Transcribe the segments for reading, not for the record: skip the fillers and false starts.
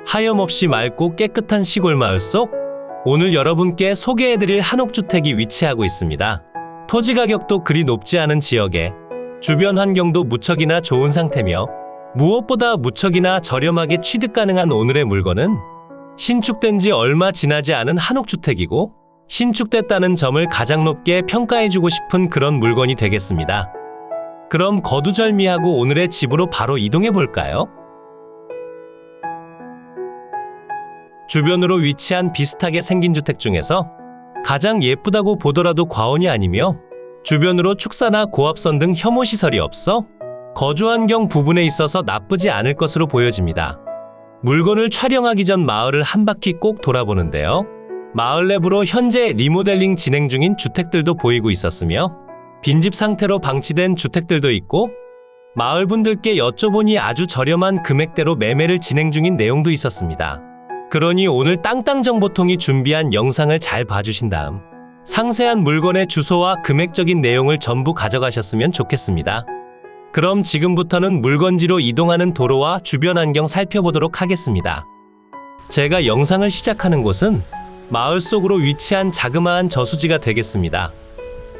하염없이 맑고 깨끗한 시골 마을 속 오늘 여러분께 소개해드릴 한옥주택이 위치하고 있습니다. 토지 가격도 그리 높지 않은 지역에 주변 환경도 무척이나 좋은 상태며 무엇보다 무척이나 저렴하게 취득 가능한 오늘의 물건은 신축된 지 얼마 지나지 않은 한옥주택이고 신축됐다는 점을 가장 높게 평가해주고 싶은 그런 물건이 되겠습니다. 그럼 거두절미하고 오늘의 집으로 바로 이동해볼까요? 주변으로 위치한 비슷하게 생긴 주택 중에서 가장 예쁘다고 보더라도 과언이 아니며 주변으로 축사나 고압선 등 혐오시설이 없어 거주 환경 부분에 있어서 나쁘지 않을 것으로 보여집니다. 물건을 촬영하기 전 마을을 한 바퀴 꼭 돌아보는데요. 마을 내부로 현재 리모델링 진행 중인 주택들도 보이고 있었으며 빈집 상태로 방치된 주택들도 있고 마을 분들께 여쭤보니 아주 저렴한 금액대로 매매를 진행 중인 내용도 있었습니다. 그러니 오늘 땅땅정보통이 준비한 영상을 잘 봐주신 다음 상세한 물건의 주소와 금액적인 내용을 전부 가져가셨으면 좋겠습니다. 그럼 지금부터는 물건지로 이동하는 도로와 주변 환경 살펴보도록 하겠습니다. 제가 영상을 시작하는 곳은 마을 속으로 위치한 자그마한 저수지가 되겠습니다.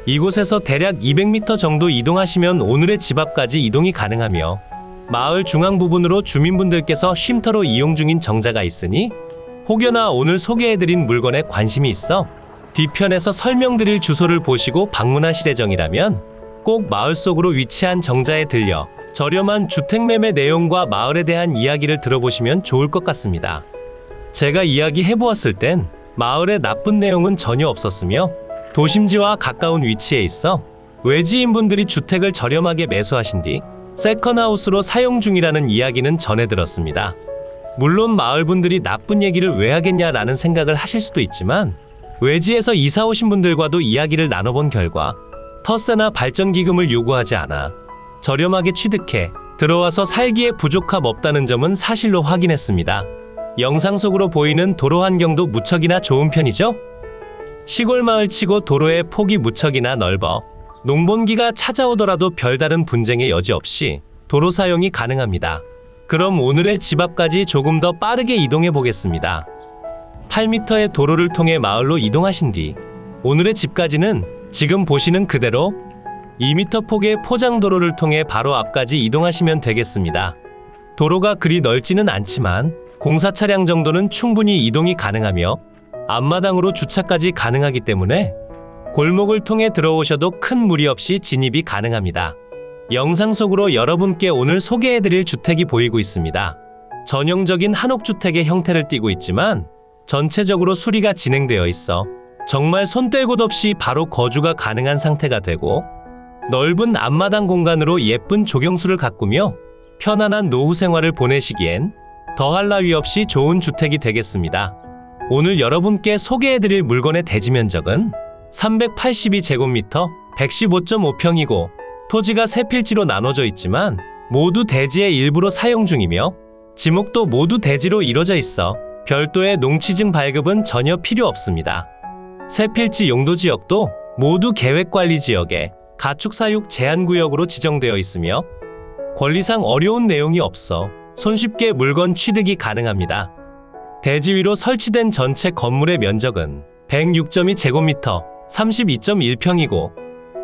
이곳에서 대략 200m 정도 이동하시면 오늘의 집 앞까지 이동이 가능하며 마을 중앙 부분으로 주민분들께서 쉼터로 이용 중인 정자가 있으니 혹여나 오늘 소개해드린 물건에 관심이 있어 뒤편에서 설명드릴 주소를 보시고 방문하실 예정이라면 꼭 마을 속으로 위치한 정자에 들려 저렴한 주택 매매 내용과 마을에 대한 이야기를 들어보시면 좋을 것 같습니다. 제가 이야기해보았을 땐 마을에 나쁜 내용은 전혀 없었으며 도심지와 가까운 위치에 있어 외지인분들이 주택을 저렴하게 매수하신 뒤 세컨하우스로 사용 중이라는 이야기는 전해 들었습니다. 물론 마을분들이 나쁜 얘기를 왜 하겠냐라는 생각을 하실 수도 있지만 외지에서 이사 오신 분들과도 이야기를 나눠본 결과 터세나 발전기금을 요구하지 않아 저렴하게 취득해 들어와서 살기에 부족함 없다는 점은 사실로 확인했습니다. 영상 속으로 보이는 도로 환경도 무척이나 좋은 편이죠? 시골 마을치고 도로의 폭이 무척이나 넓어 농번기가 찾아오더라도 별다른 분쟁의 여지 없이 도로 사용이 가능합니다. 그럼 오늘의 집 앞까지 조금 더 빠르게 이동해 보겠습니다. 8m의 도로를 통해 마을로 이동하신 뒤 오늘의 집까지는 지금 보시는 그대로 2m 폭의 포장도로를 통해 바로 앞까지 이동하시면 되겠습니다. 도로가 그리 넓지는 않지만 공사 차량 정도는 충분히 이동이 가능하며 앞마당으로 주차까지 가능하기 때문에 골목을 통해 들어오셔도 큰 무리 없이 진입이 가능합니다. 영상 속으로 여러분께 오늘 소개해드릴 주택이 보이고 있습니다. 전형적인 한옥주택의 형태를 띠고 있지만 전체적으로 수리가 진행되어 있어 정말 손 뗄 곳 없이 바로 거주가 가능한 상태가 되고 넓은 앞마당 공간으로 예쁜 조경수를 가꾸며 편안한 노후 생활을 보내시기엔 더할 나위 없이 좋은 주택이 되겠습니다. 오늘 여러분께 소개해드릴 물건의 대지 면적은 382제곱미터 115.5평이고 토지가 세 필지로 나눠져 있지만 모두 대지의 일부로 사용 중이며 지목도 모두 대지로 이루어져 있어 별도의 농취증 발급은 전혀 필요 없습니다. 세 필지 용도 지역도 모두 계획관리지역에 가축사육 제한구역으로 지정되어 있으며 권리상 어려운 내용이 없어 손쉽게 물건 취득이 가능합니다. 대지 위로 설치된 전체 건물의 면적은 106.2제곱미터 32.1평이고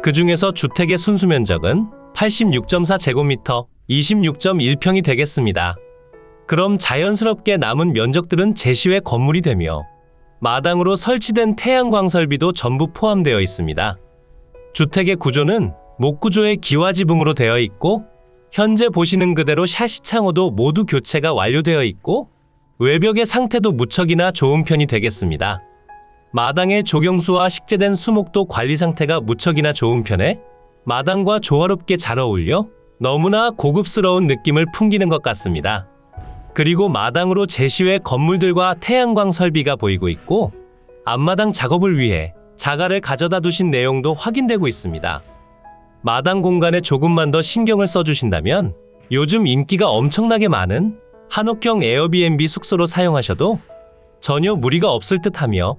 그 중에서 주택의 순수 면적은 86.4제곱미터 26.1평이 되겠습니다. 그럼 자연스럽게 남은 면적들은 제시외 건물이 되며 마당으로 설치된 태양광 설비도 전부 포함되어 있습니다. 주택의 구조는 목구조의 기와지붕으로 되어 있고 현재 보시는 그대로 샤시 창호도 모두 교체가 완료되어 있고 외벽의 상태도 무척이나 좋은 편이 되겠습니다. 마당의 조경수와 식재된 수목도 관리 상태가 무척이나 좋은 편에 마당과 조화롭게 잘 어울려 너무나 고급스러운 느낌을 풍기는 것 같습니다. 그리고 마당으로 제시외 건물들과 태양광 설비가 보이고 있고 앞마당 작업을 위해 자갈을 가져다 두신 내용도 확인되고 있습니다. 마당 공간에 조금만 더 신경을 써주신다면 요즘 인기가 엄청나게 많은 한옥형 에어비앤비 숙소로 사용하셔도 전혀 무리가 없을 듯하며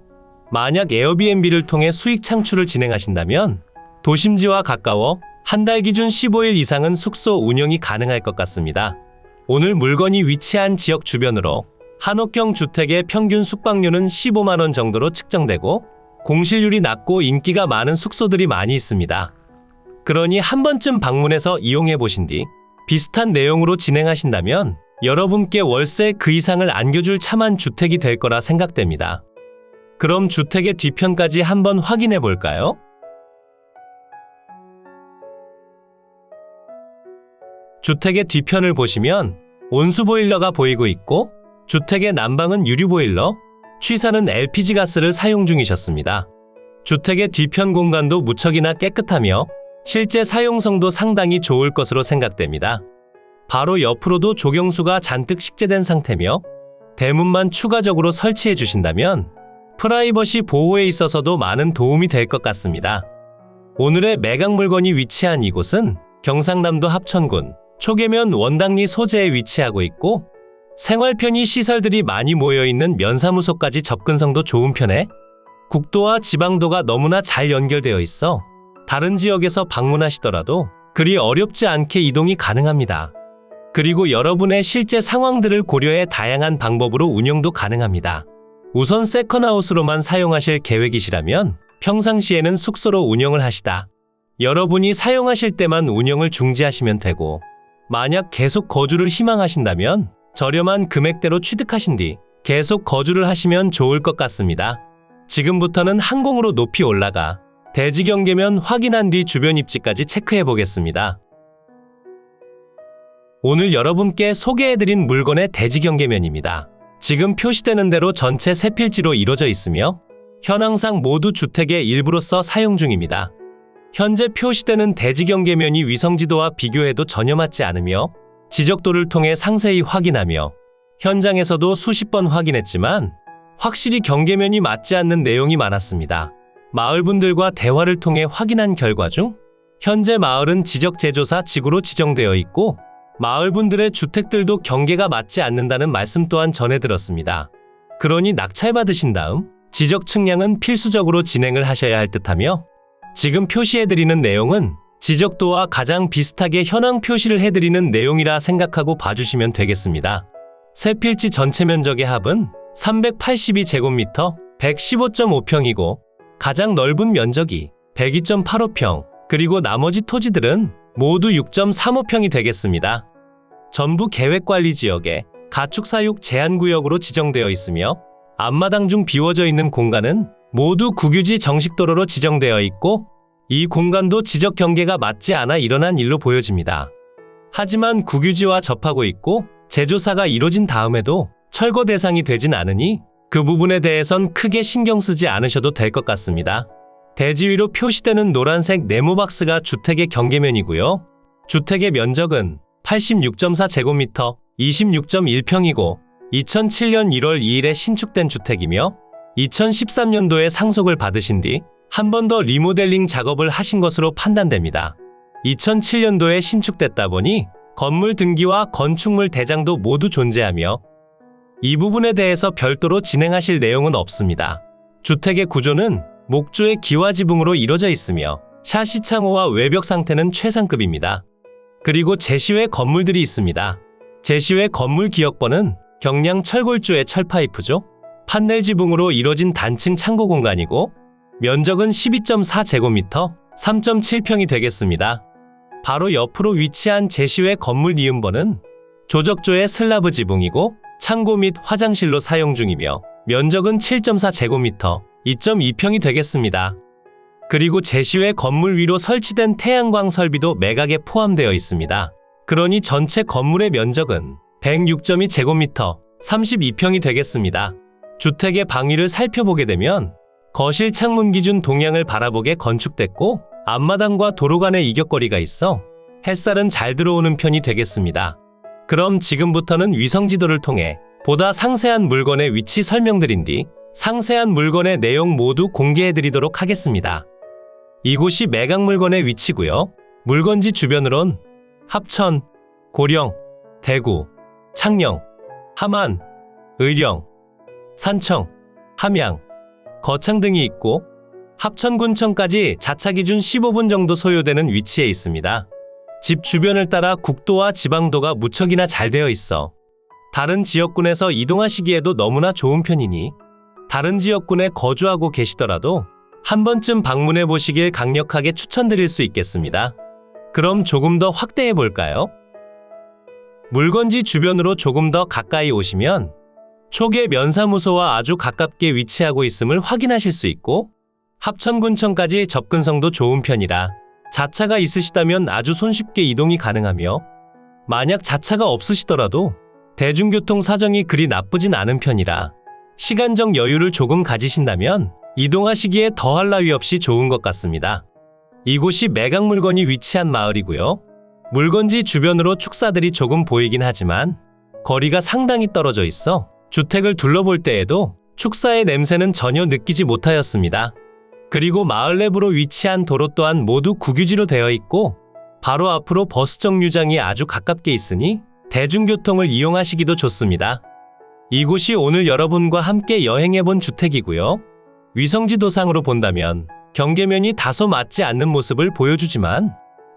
만약 에어비앤비를 통해 수익 창출을 진행하신다면 도심지와 가까워 한 달 기준 15일 이상은 숙소 운영이 가능할 것 같습니다. 오늘 물건이 위치한 지역 주변으로 한옥형 주택의 평균 숙박료는 15만 원 정도로 측정되고 공실률이 낮고 인기가 많은 숙소들이 많이 있습니다. 그러니 한 번쯤 방문해서 이용해 보신 뒤 비슷한 내용으로 진행하신다면 여러분께 월세 그 이상을 안겨줄 참한 주택이 될 거라 생각됩니다. 그럼 주택의 뒤편까지 한번 확인해 볼까요? 주택의 뒤편을 보시면 온수 보일러가 보이고 있고 주택의 난방은 유류 보일러, 취사는 LPG 가스를 사용 중이셨습니다. 주택의 뒤편 공간도 무척이나 깨끗하며 실제 사용성도 상당히 좋을 것으로 생각됩니다. 바로 옆으로도 조경수가 잔뜩 식재된 상태며 대문만 추가적으로 설치해 주신다면 프라이버시 보호에 있어서도 많은 도움이 될 것 같습니다. 오늘의 매각 물건이 위치한 이곳은 경상남도 합천군 초계면 원당리 소재에 위치하고 있고 생활 편의 시설들이 많이 모여있는 면사무소까지 접근성도 좋은 편에 국도와 지방도가 너무나 잘 연결되어 있어 다른 지역에서 방문하시더라도 그리 어렵지 않게 이동이 가능합니다. 그리고 여러분의 실제 상황들을 고려해 다양한 방법으로 운영도 가능합니다. 우선 세컨하우스로만 사용하실 계획이시라면 평상시에는 숙소로 운영을 하시다 여러분이 사용하실 때만 운영을 중지하시면 되고, 만약 계속 거주를 희망하신다면 저렴한 금액대로 취득하신 뒤 계속 거주를 하시면 좋을 것 같습니다. 지금부터는 항공으로 높이 올라가 대지 경계면 확인한 뒤 주변 입지까지 체크해 보겠습니다. 오늘 여러분께 소개해드린 물건의 대지 경계면입니다. 지금 표시되는 대로 전체 세 필지로 이루어져 있으며 현황상 모두 주택의 일부로서 사용 중입니다. 현재 표시되는 대지 경계면이 위성지도와 비교해도 전혀 맞지 않으며 지적도를 통해 상세히 확인하며 현장에서도 수십 번 확인했지만 확실히 경계면이 맞지 않는 내용이 많았습니다. 마을분들과 대화를 통해 확인한 결과 중 현재 마을은 지적재조사 지구로 지정되어 있고 마을분들의 주택들도 경계가 맞지 않는다는 말씀 또한 전해 들었습니다. 그러니 낙찰받으신 다음 지적 측량은 필수적으로 진행을 하셔야 할 듯하며 지금 표시해드리는 내용은 지적도와 가장 비슷하게 현황 표시를 해드리는 내용이라 생각하고 봐주시면 되겠습니다. 세 필지 전체 면적의 합은 382제곱미터 115.5평이고 가장 넓은 면적이 102.85평, 그리고 나머지 토지들은 모두 6.35평이 되겠습니다. 전부 계획관리지역에 가축사육 제한구역으로 지정되어 있으며 앞마당 중 비워져 있는 공간은 모두 국유지 정식도로로 지정되어 있고 이 공간도 지적 경계가 맞지 않아 일어난 일로 보여집니다. 하지만 국유지와 접하고 있고 재조사가 이뤄진 다음에도 철거 대상이 되진 않으니 그 부분에 대해선 크게 신경 쓰지 않으셔도 될 것 같습니다. 대지 위로 표시되는 노란색 네모 박스가 주택의 경계면이고요. 주택의 면적은 86.4제곱미터 26.1평이고 2007년 1월 2일에 신축된 주택이며 2013년도에 상속을 받으신 뒤 한 번 더 리모델링 작업을 하신 것으로 판단됩니다. 2007년도에 신축됐다 보니 건물 등기와 건축물 대장도 모두 존재하며 이 부분에 대해서 별도로 진행하실 내용은 없습니다. 주택의 구조는 목조의 기와지붕으로 이루어져 있으며 샤시 창호와 외벽 상태는 최상급입니다. 그리고 제시외 건물들이 있습니다. 제시외 건물 기역번은 경량 철골조의 철파이프죠. 판넬 지붕으로 이루어진 단층 창고 공간이고 면적은 12.4제곱미터 3.7평이 되겠습니다. 바로 옆으로 위치한 제시외 건물 니은번은 조적조의 슬라브 지붕이고 창고 및 화장실로 사용 중이며 면적은 7.4제곱미터 2.2평이 되겠습니다. 그리고 제시외 건물 위로 설치된 태양광 설비도 매각에 포함되어 있습니다. 그러니 전체 건물의 면적은 106.2제곱미터 32평이 되겠습니다. 주택의 방위를 살펴보게 되면 거실 창문 기준 동향을 바라보게 건축됐고 앞마당과 도로 간의 이격거리가 있어 햇살은 잘 들어오는 편이 되겠습니다. 그럼 지금부터는 위성지도를 통해 보다 상세한 물건의 위치 설명드린 뒤 상세한 물건의 내용 모두 공개해드리도록 하겠습니다. 이곳이 매각 물건의 위치고요. 물건지 주변으론 합천, 고령, 대구, 창녕, 함안, 의령, 산청, 함양, 거창 등이 있고 합천군청까지 자차 기준 15분 정도 소요되는 위치에 있습니다. 집 주변을 따라 국도와 지방도가 무척이나 잘 되어 있어 다른 지역군에서 이동하시기에도 너무나 좋은 편이니 다른 지역군에 거주하고 계시더라도 한 번쯤 방문해 보시길 강력하게 추천드릴 수 있겠습니다. 그럼 조금 더 확대해 볼까요? 물건지 주변으로 조금 더 가까이 오시면 초계 면사무소와 아주 가깝게 위치하고 있음을 확인하실 수 있고 합천군청까지 접근성도 좋은 편이라 자차가 있으시다면 아주 손쉽게 이동이 가능하며 만약 자차가 없으시더라도 대중교통 사정이 그리 나쁘진 않은 편이라 시간적 여유를 조금 가지신다면 이동하시기에 더할 나위 없이 좋은 것 같습니다. 이곳이 매각물건이 위치한 마을이고요. 물건지 주변으로 축사들이 조금 보이긴 하지만 거리가 상당히 떨어져 있어 주택을 둘러볼 때에도 축사의 냄새는 전혀 느끼지 못하였습니다. 그리고 마을 내부로 위치한 도로 또한 모두 국유지로 되어 있고 바로 앞으로 버스 정류장이 아주 가깝게 있으니 대중교통을 이용하시기도 좋습니다. 이곳이 오늘 여러분과 함께 여행해본 주택이고요. 위성지도상으로 본다면 경계면이 다소 맞지 않는 모습을 보여주지만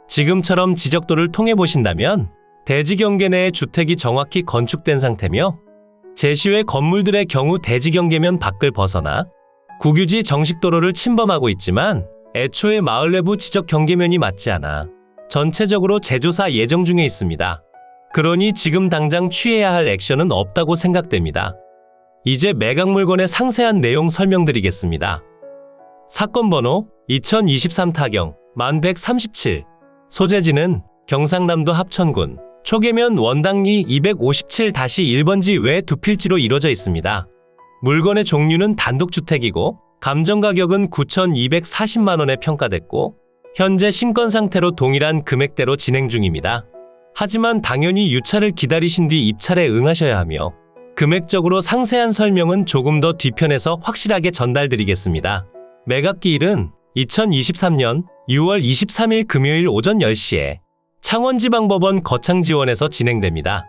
지금처럼 지적도를 통해 보신다면 대지 경계 내에 주택이 정확히 건축된 상태며 제시외 건물들의 경우 대지 경계면 밖을 벗어나 국유지 정식도로를 침범하고 있지만 애초에 마을 내부 지적 경계면이 맞지 않아 전체적으로 재조사 예정 중에 있습니다. 그러니 지금 당장 취해야 할 액션은 없다고 생각됩니다. 이제 매각물건의 상세한 내용 설명드리겠습니다. 사건 번호 2023 타경 1137 소재지는 경상남도 합천군 초계면 원당리 257-1번지 외 두 필지로 이루어져 있습니다. 물건의 종류는 단독주택이고 감정가격은 9,240만원에 평가됐고 현재 신건 상태로 동일한 금액대로 진행 중입니다. 하지만 당연히 유찰을 기다리신 뒤 입찰에 응하셔야 하며 금액적으로 상세한 설명은 조금 더 뒤편에서 확실하게 전달드리겠습니다. 매각기일은 2023년 6월 23일 금요일 오전 10시에 창원지방법원 거창지원에서 진행됩니다.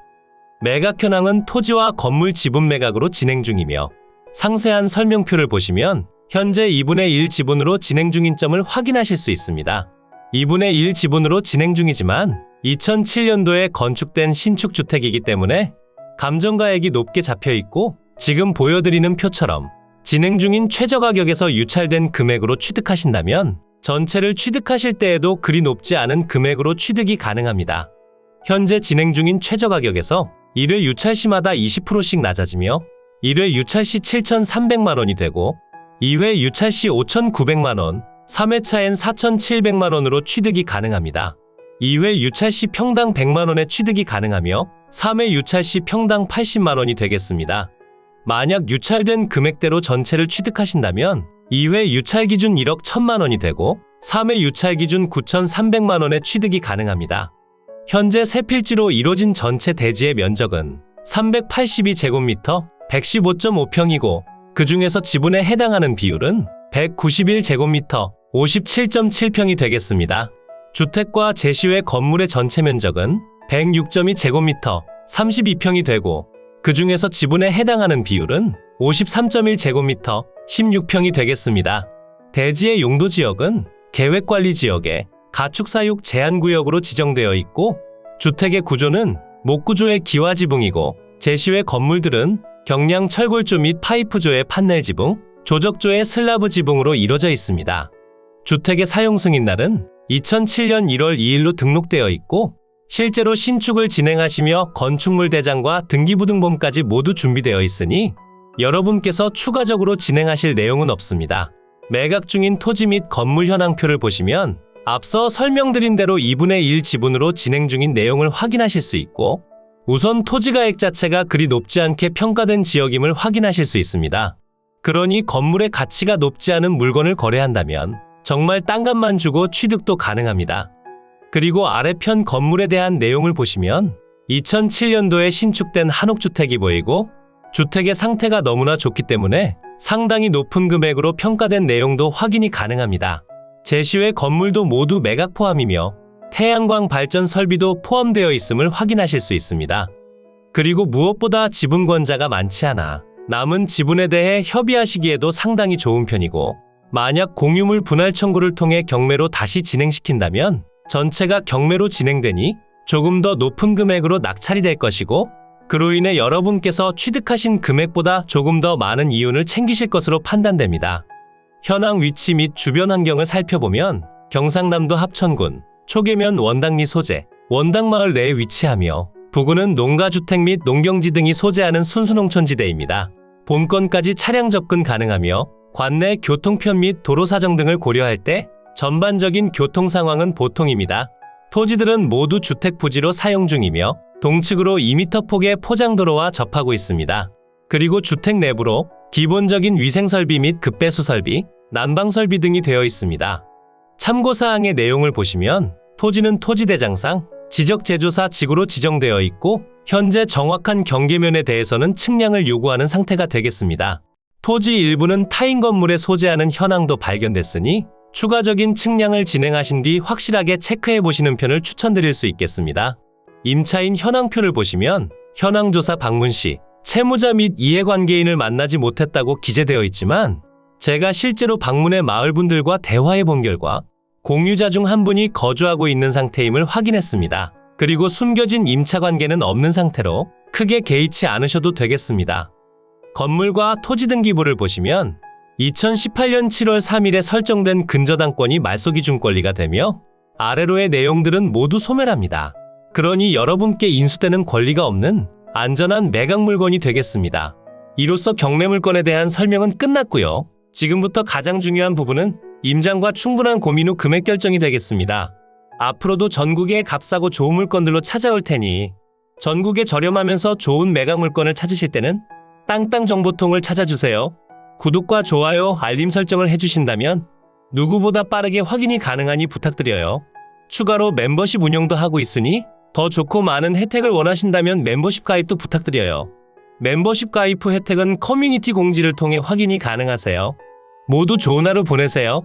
매각 현황은 토지와 건물 지분 매각으로 진행 중이며 상세한 설명표를 보시면 현재 2분의 1 지분으로 진행 중인 점을 확인하실 수 있습니다. 2분의 1 지분으로 진행 중이지만 2007년도에 건축된 신축주택이기 때문에 감정가액이 높게 잡혀있고 지금 보여드리는 표처럼 진행 중인 최저가격에서 유찰된 금액으로 취득하신다면 전체를 취득하실 때에도 그리 높지 않은 금액으로 취득이 가능합니다. 현재 진행 중인 최저가격에서 1회 유찰 시마다 20%씩 낮아지며 1회 유찰 시 7,300만원이 되고 2회 유찰 시 5,900만원, 3회차엔 4,700만원으로 취득이 가능합니다. 2회 유찰 시 평당 100만원의 취득이 가능하며 3회 유찰 시 평당 80만원이 되겠습니다. 만약 유찰된 금액대로 전체를 취득하신다면 2회 유찰 기준 1억 1,000만원이 되고 3회 유찰 기준 9,300만원의 취득이 가능합니다. 현재 세 필지로 이뤄진 전체 대지의 면적은 382제곱미터 115.5평이고 그 중에서 지분에 해당하는 비율은 191제곱미터 57.7평이 되겠습니다. 주택과 제시외 건물의 전체 면적은 106.2제곱미터 32평이 되고 그 중에서 지분에 해당하는 비율은 53.1제곱미터 16평이 되겠습니다. 대지의 용도지역은 계획관리지역에 가축사육 제한구역으로 지정되어 있고 주택의 구조는 목구조의 기와지붕이고 제시외 건물들은 경량 철골조 및 파이프조의 판넬지붕, 조적조의 슬라브 지붕으로 이루어져 있습니다. 주택의 사용 승인날은 2007년 1월 2일로 등록되어 있고 실제로 신축을 진행하시며 건축물 대장과 등기부등본까지 모두 준비되어 있으니 여러분께서 추가적으로 진행하실 내용은 없습니다. 매각 중인 토지 및 건물 현황표를 보시면 앞서 설명드린 대로 2분의 1 지분으로 진행 중인 내용을 확인하실 수 있고 우선 토지가액 자체가 그리 높지 않게 평가된 지역임을 확인하실 수 있습니다. 그러니 건물의 가치가 높지 않은 물건을 거래한다면 정말 땅값만 주고 취득도 가능합니다. 그리고 아래편 건물에 대한 내용을 보시면 2007년도에 신축된 한옥주택이 보이고 주택의 상태가 너무나 좋기 때문에 상당히 높은 금액으로 평가된 내용도 확인이 가능합니다. 제시외 건물도 모두 매각 포함이며 태양광 발전 설비도 포함되어 있음을 확인하실 수 있습니다. 그리고 무엇보다 지분권자가 많지 않아 남은 지분에 대해 협의하시기에도 상당히 좋은 편이고 만약 공유물 분할 청구를 통해 경매로 다시 진행시킨다면 전체가 경매로 진행되니 조금 더 높은 금액으로 낙찰이 될 것이고 그로 인해 여러분께서 취득하신 금액보다 조금 더 많은 이윤을 챙기실 것으로 판단됩니다. 현황 위치 및 주변 환경을 살펴보면 경상남도 합천군 초계면 원당리 소재, 원당마을 내에 위치하며 부근은 농가주택 및 농경지 등이 소재하는 순수농촌지대입니다. 본건까지 차량 접근 가능하며 관내 교통편 및 도로 사정 등을 고려할 때 전반적인 교통 상황은 보통입니다. 토지들은 모두 주택 부지로 사용 중이며 동측으로 2m 폭의 포장도로와 접하고 있습니다. 그리고 주택 내부로 기본적인 위생설비 및 급배수 설비, 난방설비 등이 되어 있습니다. 참고사항의 내용을 보시면 토지는 토지대장상, 지적제조사 지구로 지정되어 있고 현재 정확한 경계면에 대해서는 측량을 요구하는 상태가 되겠습니다. 토지 일부는 타인 건물에 소재하는 현황도 발견됐으니 추가적인 측량을 진행하신 뒤 확실하게 체크해 보시는 편을 추천드릴 수 있겠습니다. 임차인 현황표를 보시면 현황조사 방문 시 채무자 및 이해관계인을 만나지 못했다고 기재되어 있지만 제가 실제로 방문해 마을분들과 대화해 본 결과 공유자 중 한 분이 거주하고 있는 상태임을 확인했습니다. 그리고 숨겨진 임차관계는 없는 상태로 크게 개의치 않으셔도 되겠습니다. 건물과 토지 등기부를 보시면 2018년 7월 3일에 설정된 근저당권이 말소기준 권리가 되며 아래로의 내용들은 모두 소멸합니다. 그러니 여러분께 인수되는 권리가 없는 안전한 매각 물건이 되겠습니다. 이로써 경매물건에 대한 설명은 끝났고요. 지금부터 가장 중요한 부분은 임장과 충분한 고민 후 금액 결정이 되겠습니다. 앞으로도 전국의 값싸고 좋은 물건들로 찾아올 테니 전국에 저렴하면서 좋은 매각 물건을 찾으실 때는 땅땅정보통을 찾아주세요. 구독과 좋아요, 알림 설정을 해주신다면 누구보다 빠르게 확인이 가능하니 부탁드려요. 추가로 멤버십 운영도 하고 있으니 더 좋고 많은 혜택을 원하신다면 멤버십 가입도 부탁드려요. 멤버십 가입 후 혜택은 커뮤니티 공지를 통해 확인이 가능하세요. 모두 좋은 하루 보내세요.